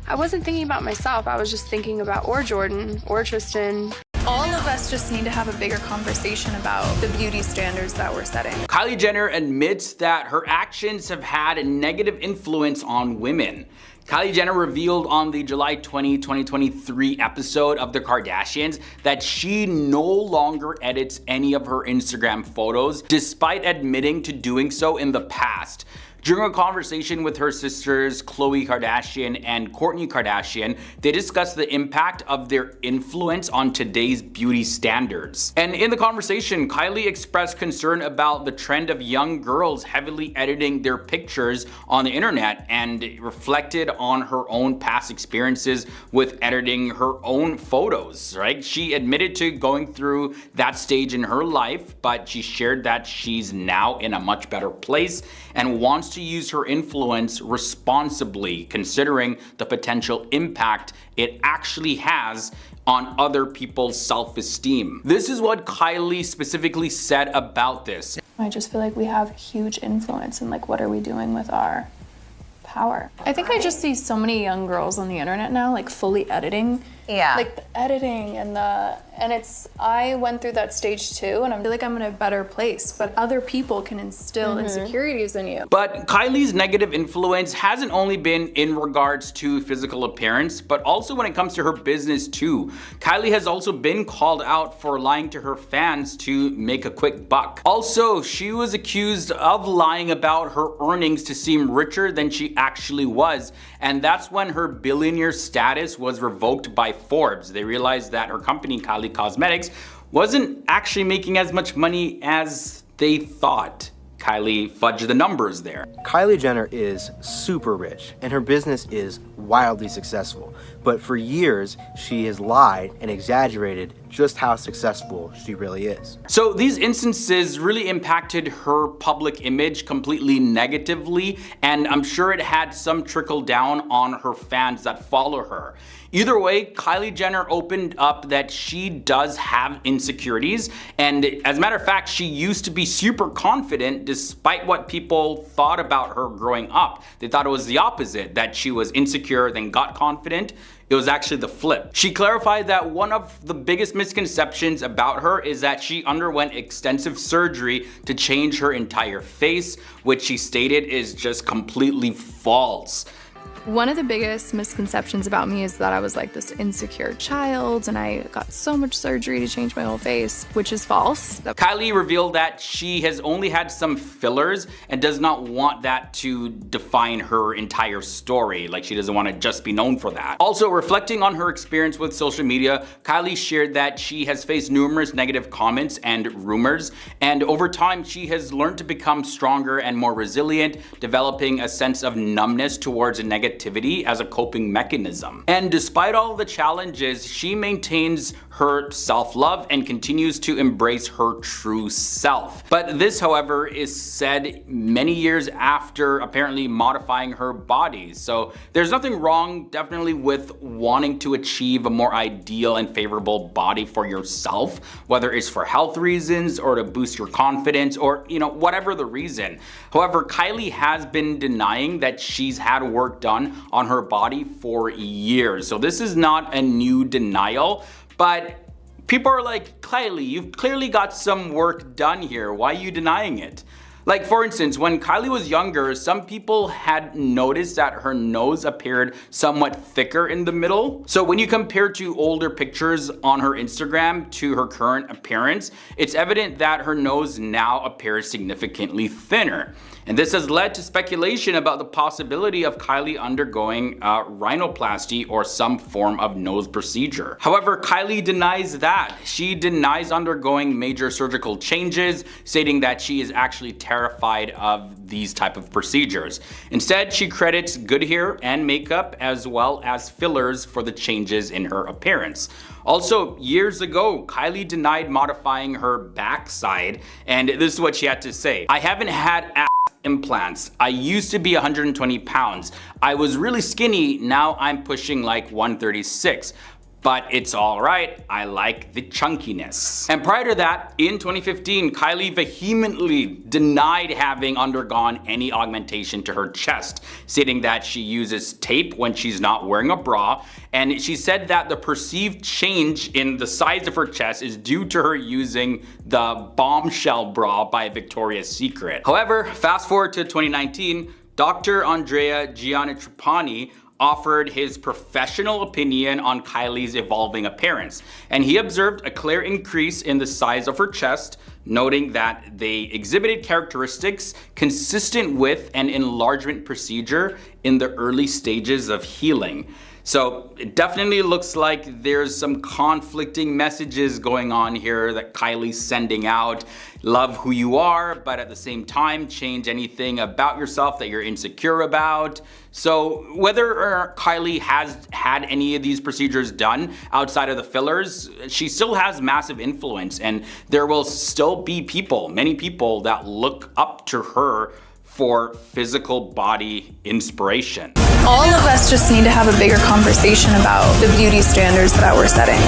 I wasn't thinking about myself. I was just thinking about or Jordan or Tristan. All of us just need to have a bigger conversation about the beauty standards that we're setting. Kylie Jenner admits that her actions have had a negative influence on women. Kylie Jenner revealed on the July 20, 2023 episode of The Kardashians that she no longer edits any of her Instagram photos, despite admitting to doing so in the past. During a conversation with her sisters, Khloe Kardashian and Kourtney Kardashian, they discussed the impact of their influence on today's beauty standards. And in the conversation, Kylie expressed concern about the trend of young girls heavily editing their pictures on the internet and reflected on her own past experiences with editing her own photos, right? She admitted to going through that stage in her life, but she shared that she's now in a much better place and wants to use her influence responsibly, considering the potential impact it actually has on other people's self-esteem. This is what Kylie specifically said about this. I just feel like we have huge influence in like what are we doing with our power. I think I just see so many young girls on the internet now like fully editing. Yeah. Like the editing and I went through that stage too, and I feel like I'm in a better place, but other people can instill insecurities in you. But Kylie's negative influence hasn't only been in regards to physical appearance, but also when it comes to her business too. Kylie has also been called out for lying to her fans to make a quick buck. Also, she was accused of lying about her earnings to seem richer than she actually was, and that's when her billionaire status was revoked by Forbes. They realized that her company, Kylie Cosmetics, wasn't actually making as much money as they thought. Kylie fudged the numbers there. Kylie Jenner is super rich and her business is wildly successful, but for years she has lied and exaggerated just how successful she really is. So these instances really impacted her public image completely negatively, and I'm sure it had some trickle down on her fans that follow her. Either way, Kylie Jenner opened up that she does have insecurities, and as a matter of fact, she used to be super confident despite what people thought about her growing up. They thought it was the opposite, that she was insecure, then got confident. It was actually the flip. She clarified that one of the biggest misconceptions about her is that she underwent extensive surgery to change her entire face, which she stated is just completely false. One of the biggest misconceptions about me is that I was like this insecure child and I got so much surgery to change my whole face, which is false. Kylie revealed that she has only had some fillers and does not want that to define her entire story. Like, she doesn't want to just be known for that. Also, reflecting on her experience with social media, Kylie shared that she has faced numerous negative comments and rumors, and over time she has learned to become stronger and more resilient, developing a sense of numbness towards negativity as a coping mechanism. And despite all the challenges, she maintains her self-love and continues to embrace her true self. But this, however, is said many years after apparently modifying her body. So there's nothing wrong, definitely, with wanting to achieve a more ideal and favorable body for yourself, whether it's for health reasons or to boost your confidence or, whatever the reason. However, Kylie has been denying that she's had work done on her body for years. So this is not a new denial, but people are like, Kylie, you've clearly got some work done here. Why are you denying it? Like, for instance, when Kylie was younger, some people had noticed that her nose appeared somewhat thicker in the middle. So when you compare to older pictures on her Instagram to her current appearance, it's evident that her nose now appears significantly thinner. And this has led to speculation about the possibility of Kylie undergoing rhinoplasty or some form of nose procedure. However, Kylie denies that. She denies undergoing major surgical changes, stating that she is actually terrified of these type of procedures. Instead, she credits good hair and makeup as well as fillers for the changes in her appearance. Also, years ago, Kylie denied modifying her backside, and this is what she had to say. I haven't had implants. I used to be 120 pounds. I was really skinny, now I'm pushing like 136. but it's alright, I like the chunkiness. And prior to that, in 2015, Kylie vehemently denied having undergone any augmentation to her chest, stating that she uses tape when she's not wearing a bra, and she said that the perceived change in the size of her chest is due to her using the bombshell bra by Victoria's Secret. However, fast forward to 2019, Dr. Andrea Giannitrapani offered his professional opinion on Kylie's evolving appearance, and he observed a clear increase in the size of her chest, noting that they exhibited characteristics consistent with an enlargement procedure in the early stages of healing. So it definitely looks like there's some conflicting messages going on here that Kylie's sending out. Love who you are, but at the same time, change anything about yourself that you're insecure about. So whether Kylie has had any of these procedures done outside of the fillers, she still has massive influence, and there will still be people, many people, that look up to her for physical body inspiration. All of us just need to have a bigger conversation about the beauty standards that we're setting.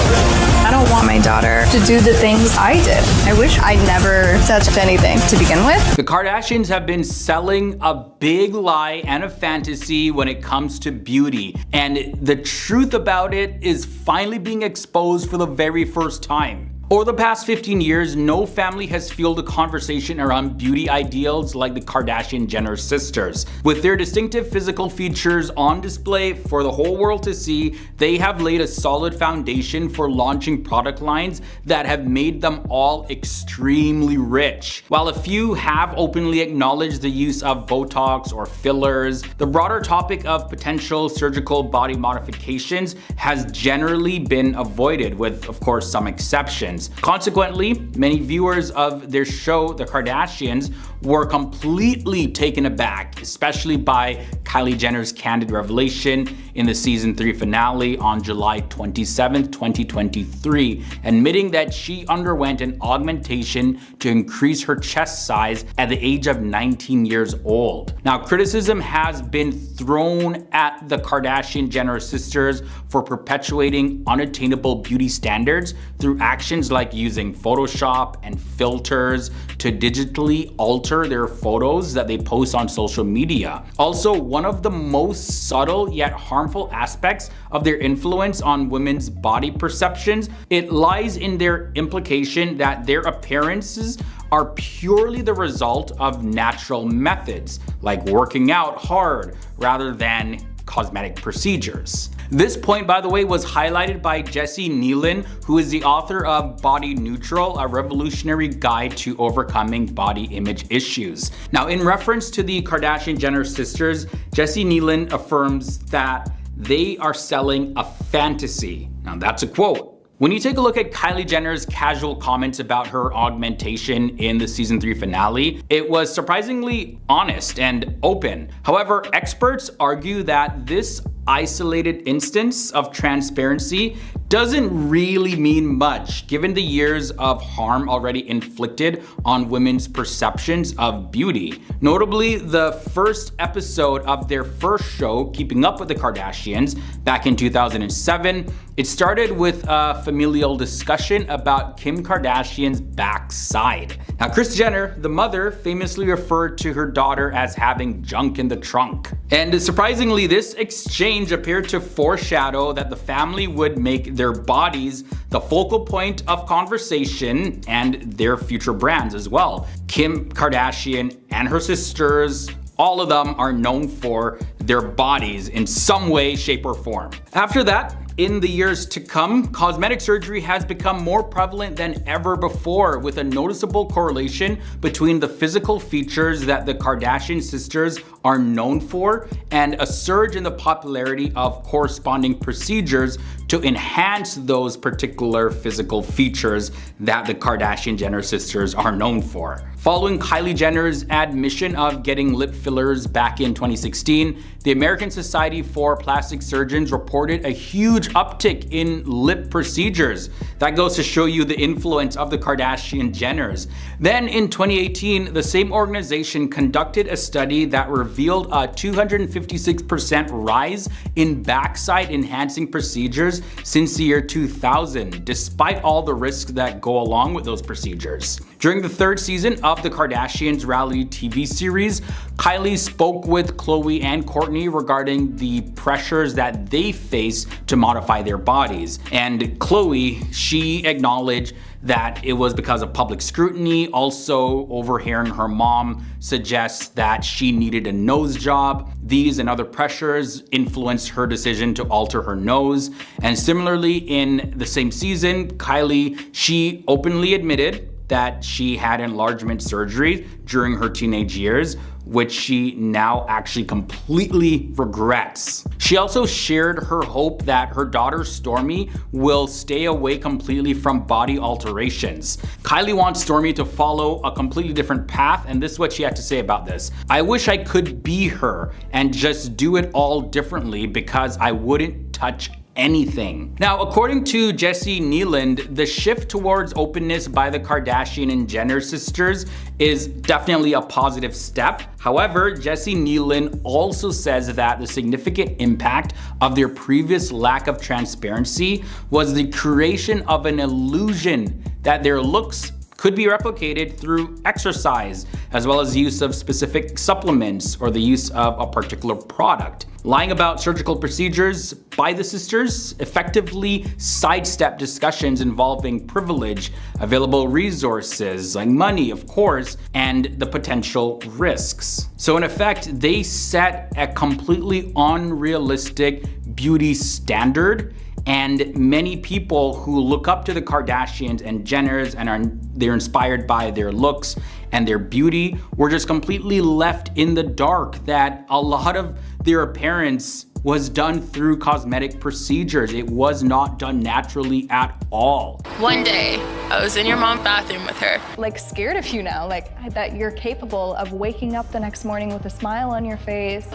I don't want my daughter to do the things I did. I wish I'd never touched anything to begin with. The Kardashians have been selling a big lie and a fantasy when it comes to beauty, and the truth about it is finally being exposed for the very first time. Over the past 15 years, no family has fueled a conversation around beauty ideals like the Kardashian-Jenner sisters. With their distinctive physical features on display for the whole world to see, they have laid a solid foundation for launching product lines that have made them all extremely rich. While a few have openly acknowledged the use of Botox or fillers, the broader topic of potential surgical body modifications has generally been avoided, with, of course, some exceptions. Consequently, many viewers of their show, The Kardashians, were completely taken aback, especially by Kylie Jenner's candid revelation in the season 3 finale on July 27th, 2023, admitting that she underwent an augmentation to increase her chest size at the age of 19 years old. Now, criticism has been thrown at the Kardashian-Jenner sisters for perpetuating unattainable beauty standards through actions like using Photoshop and filters to digitally alter their photos that they post on social media. Also, one of the most subtle yet harmful aspects of their influence on women's body perceptions, it lies in their implication that their appearances are purely the result of natural methods, like working out hard rather than cosmetic procedures. This point, by the way, was highlighted by Jessie Nealon, who is the author of Body Neutral, a revolutionary guide to overcoming body image issues. Now, in reference to the Kardashian-Jenner sisters, Jessie Nealon affirms that they are selling a fantasy. Now, that's a quote. When you take a look at Kylie Jenner's casual comments about her augmentation in the season 3 finale, it was surprisingly honest and open. However, experts argue that this isolated instance of transparency doesn't really mean much given the years of harm already inflicted on women's perceptions of beauty. Notably, the first episode of their first show, Keeping Up with the Kardashians, back in 2007, it started with a familial discussion about Kim Kardashian's backside. Now, Kris Jenner, the mother, famously referred to her daughter as having junk in the trunk. And surprisingly, this exchange appeared to foreshadow that the family would make their bodies the focal point of conversation and their future brands as well. Kim Kardashian and her sisters, all of them are known for their bodies in some way, shape, or form. After that, in the years to come, cosmetic surgery has become more prevalent than ever before, with a noticeable correlation between the physical features that the Kardashian sisters are known for and a surge in the popularity of corresponding procedures to enhance those particular physical features that the Kardashian-Jenner sisters are known for. Following Kylie Jenner's admission of getting lip fillers back in 2016, the American Society for Plastic Surgeons reported a huge uptick in lip procedures. That goes to show you the influence of the Kardashian-Jenners. Then in 2018, the same organization conducted a study that revealed revealed a 256% rise in backside enhancing procedures since the year 2000, despite all the risks that go along with those procedures. During the third season of the Kardashians reality TV series, Kylie spoke with Khloe and Kourtney regarding the pressures that they face to modify their bodies. And Khloe, she acknowledged that it was because of public scrutiny. Also, overhearing her mom suggest that she needed a nose job. These and other pressures influenced her decision to alter her nose. And similarly, in the same season, Kylie, she openly admitted that she had enlargement surgery during her teenage years, which she now actually completely regrets. She also shared her hope that her daughter Stormi will stay away completely from body alterations. Kylie wants Stormi to follow a completely different path, and this is what she had to say about this. "I wish I could be her and just do it all differently because I wouldn't touch anything." Now, according to Jesse Nealand, the shift towards openness by the Kardashian and Jenner sisters is definitely a positive step. However, Jesse Nealand also says that the significant impact of their previous lack of transparency was the creation of an illusion that their looks could be replicated through exercise, as well as the use of specific supplements or the use of a particular product. Lying about surgical procedures by the sisters effectively sidestepped discussions involving privilege, available resources, like money, of course, and the potential risks. So in effect, they set a completely unrealistic beauty standard, and many people who look up to the Kardashians and Jenners and they're inspired by their looks and their beauty were just completely left in the dark that a lot of their appearance was done through cosmetic procedures. It was not done naturally at all. One day, I was in your mom's bathroom with her. Like scared of you now, like that you're capable of waking up the next morning with a smile on your face.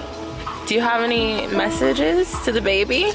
Do you have any messages to the baby?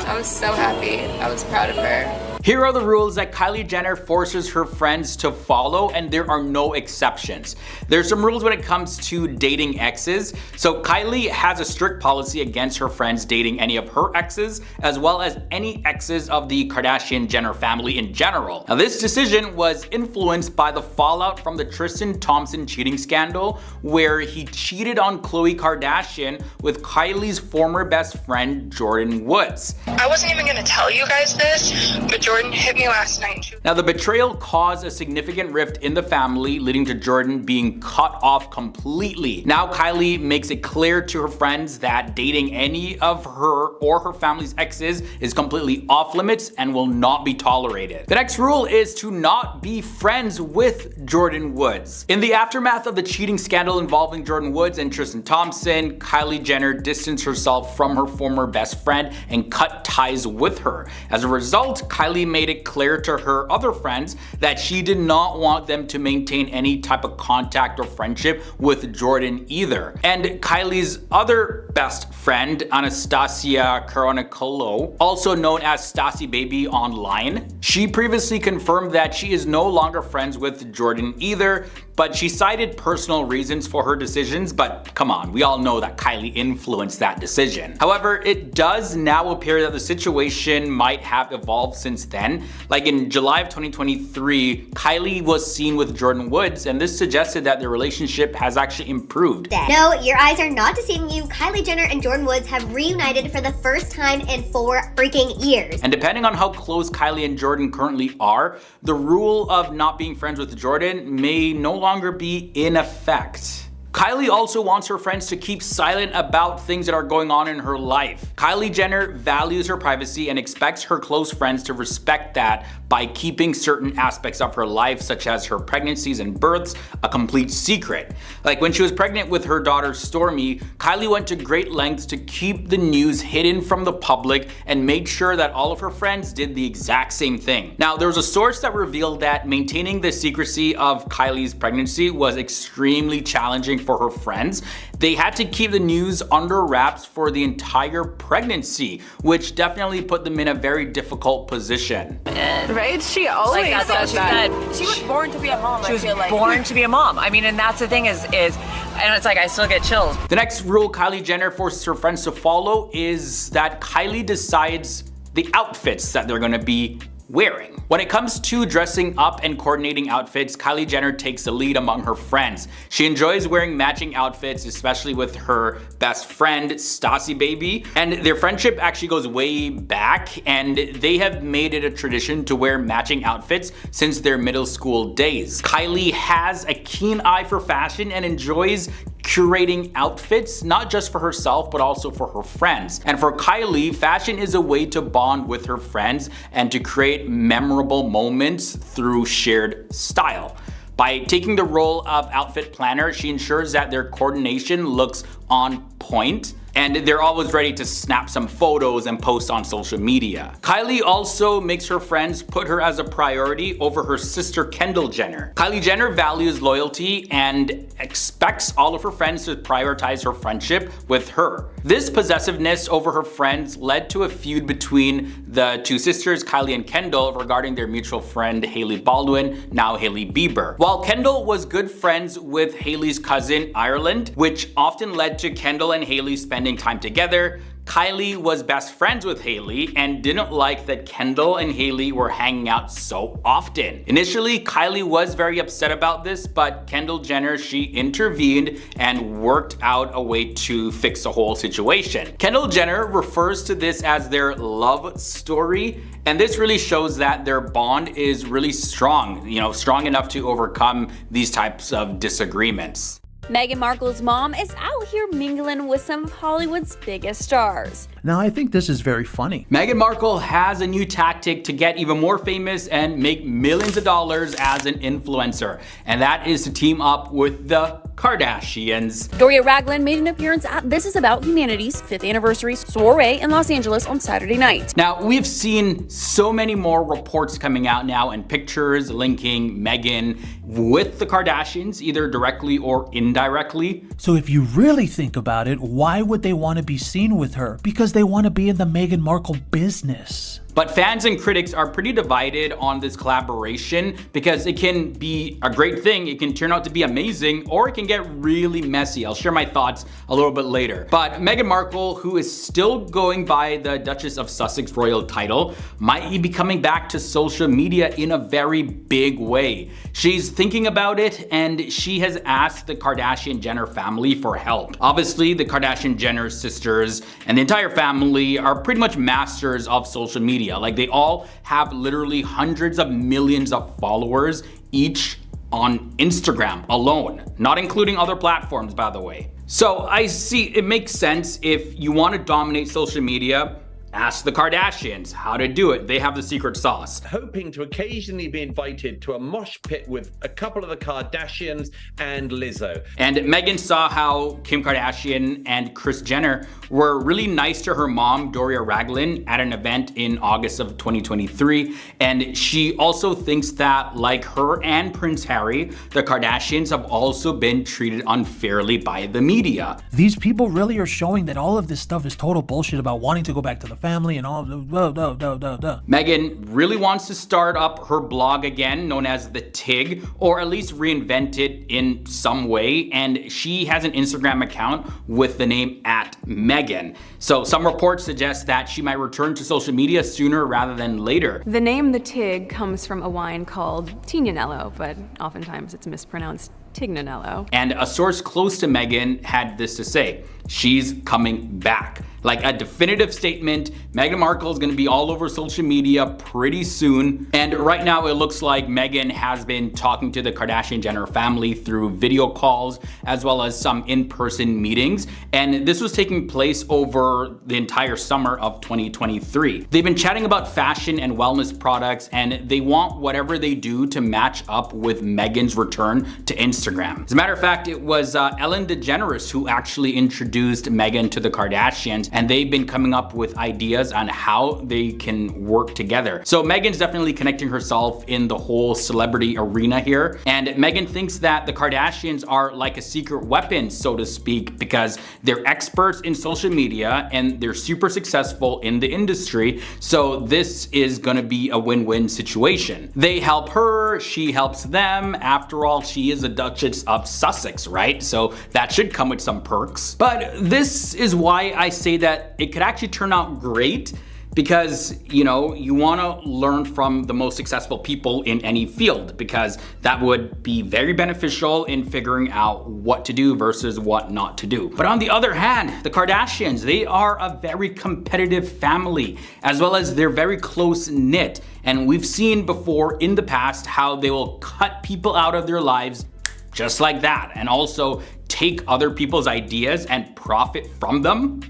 I was so happy. I was proud of her. Here are the rules that Kylie Jenner forces her friends to follow, and there are no exceptions. There's some rules when it comes to dating exes. So Kylie has a strict policy against her friends dating any of her exes, as well as any exes of the Kardashian Jenner family in general. Now, this decision was influenced by the fallout from the Tristan Thompson cheating scandal, where he cheated on Khloe Kardashian with Kylie's former best friend, Jordyn Woods. I wasn't even gonna tell you guys this, but Jordan hit me last night. Now, the betrayal caused a significant rift in the family, leading to Jordan being cut off completely. Now, Kylie makes it clear to her friends that dating any of her or her family's exes is completely off limits and will not be tolerated. The next rule is to not be friends with Jordyn Woods. In the aftermath of the cheating scandal involving Jordyn Woods and Tristan Thompson, Kylie Jenner distanced herself from her former best friend and cut ties with her. As a result, Kylie made it clear to her other friends that she did not want them to maintain any type of contact or friendship with Jordan either. And Kylie's other best friend, Anastasia Karanikolo, also known as Stassi Baby online, she previously confirmed that she is no longer friends with Jordan either, but she cited personal reasons for her decisions. But come on, we all know that Kylie influenced that decision. However, it does now appear that the situation might have evolved since then. Like in July of 2023, Kylie was seen with Jordyn Woods, and this suggested that their relationship has actually improved. No, your eyes are not deceiving you. Kylie Jenner and Jordyn Woods have reunited for the first time in 4 freaking years. And depending on how close Kylie and Jordan currently are, the rule of not being friends with Jordan may no longer be in effect. Kylie also wants her friends to keep silent about things that are going on in her life. Kylie Jenner values her privacy and expects her close friends to respect that by keeping certain aspects of her life, such as her pregnancies and births, a complete secret. Like when she was pregnant with her daughter Stormi, Kylie went to great lengths to keep the news hidden from the public and made sure that all of her friends did the exact same thing. Now, there was a source that revealed that maintaining the secrecy of Kylie's pregnancy was extremely challenging for her friends, they had to keep the news under wraps for the entire pregnancy, which definitely put them in a very difficult position. Right? She always Like, said that. she was born to be a mom. She was born to be a mom. I mean, and that's the thing is, and it's like I still get chills. The next rule Kylie Jenner forces her friends to follow is that Kylie decides the outfits that they're gonna be wearing. When it comes to dressing up and coordinating outfits, Kylie Jenner takes the lead among her friends. She enjoys wearing matching outfits, especially with her best friend, Stassi Baby. And their friendship actually goes way back, and they have made it a tradition to wear matching outfits since their middle school days. Kylie has a keen eye for fashion and enjoys curating outfits, not just for herself, but also for her friends. And for Kylie, fashion is a way to bond with her friends and to create memorable moments through shared style. By taking the role of outfit planner, she ensures that their coordination looks on point, and they're always ready to snap some photos and post on social media. Kylie also makes her friends put her as a priority over her sister Kendall Jenner. Kylie Jenner values loyalty and expects all of her friends to prioritize her friendship with her. This possessiveness over her friends led to a feud between the two sisters, Kylie and Kendall, regarding their mutual friend Hailey Baldwin, now Hailey Bieber. While Kendall was good friends with Hailey's cousin Ireland, which often led to Kendall and Hailey spending time together, Kylie was best friends with Hailey and didn't like that Kendall and Hailey were hanging out so often. Initially, Kylie was very upset about this, but Kendall Jenner, she intervened and worked out a way to fix the whole situation. Kendall Jenner refers to this as their love story, and this really shows that their bond is really strong, strong enough to overcome these types of disagreements. Meghan Markle's mom is out here mingling with some of Hollywood's biggest stars. Now, I think this is very funny. Meghan Markle has a new tactic to get even more famous and make millions of dollars as an influencer, and that is to team up with the Kardashians. Doria Ragland made an appearance at This Is About Humanity's 5th anniversary soiree in Los Angeles on Saturday night. Now, we've seen so many more reports coming out now and pictures linking Meghan with the Kardashians, either directly or indirectly. So if you really think about it, why would they want to be seen with her? Because they want to be in the Meghan Markle business. But fans and critics are pretty divided on this collaboration because it can be a great thing, it can turn out to be amazing, or it can get really messy. I'll share my thoughts a little bit later. But Meghan Markle, who is still going by the Duchess of Sussex royal title, might be coming back to social media in a very big way. She's thinking about it, and she has asked the Kardashian Jenner family for help. Obviously, the Kardashian Jenner sisters and the entire family are pretty much masters of social media. Like, they all have literally hundreds of millions of followers each on Instagram alone, not including other platforms, by the way. So I see it makes sense if you want to dominate social media. Ask the Kardashians how to do it. They have the secret sauce. Hoping to occasionally be invited to a mosh pit with a couple of the Kardashians and Lizzo. And Meghan saw how Kim Kardashian and Kris Jenner were really nice to her mom, Doria Ragland, at an event in August of 2023. And she also thinks that, like her and Prince Harry, the Kardashians have also been treated unfairly by the media. These people really are showing that all of this stuff is total bullshit about wanting to go back to the family and all of the Meghan really wants to start up her blog again, known as the TIG, or at least reinvent it in some way, and she has an Instagram account with the name @Meghan. So some reports suggest that she might return to social media sooner rather than later. The name the TIG comes from a wine called Tignanello, but oftentimes it's mispronounced Tignanello. And a source close to Meghan had this to say: she's coming back. Like a definitive statement. Meghan Markle is going to be all over social media pretty soon. And right now it looks like Meghan has been talking to the Kardashian Jenner family through video calls as well as some in-person meetings. And this was taking place over the entire summer of 2023. They've been chatting about fashion and wellness products, and they want whatever they do to match up with Meghan's return to Instagram. As a matter of fact, it was Ellen DeGeneres who actually introduced Meghan to the Kardashians, and they've been coming up with ideas on how they can work together. So Meghan's definitely connecting herself in the whole celebrity arena here, and Meghan thinks that the Kardashians are like a secret weapon, so to speak, because they're experts in social media and they're super successful in the industry. So this is gonna be a win-win situation. They help her, she helps them. After all, she is a Duchess of Sussex, right? So that should come with some perks. But this is why I say that it could actually turn out great, because, you know, you want to learn from the most successful people in any field, because that would be very beneficial in figuring out what to do versus what not to do. But on the other hand, the Kardashians, they are a very competitive family, as well as they're very close knit. And we've seen before in the past how they will cut people out of their lives just like that, and also take other people's ideas and profit from them.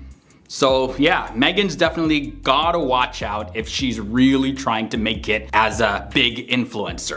So yeah, Meghan's definitely gotta watch out if she's really trying to make it as a big influencer.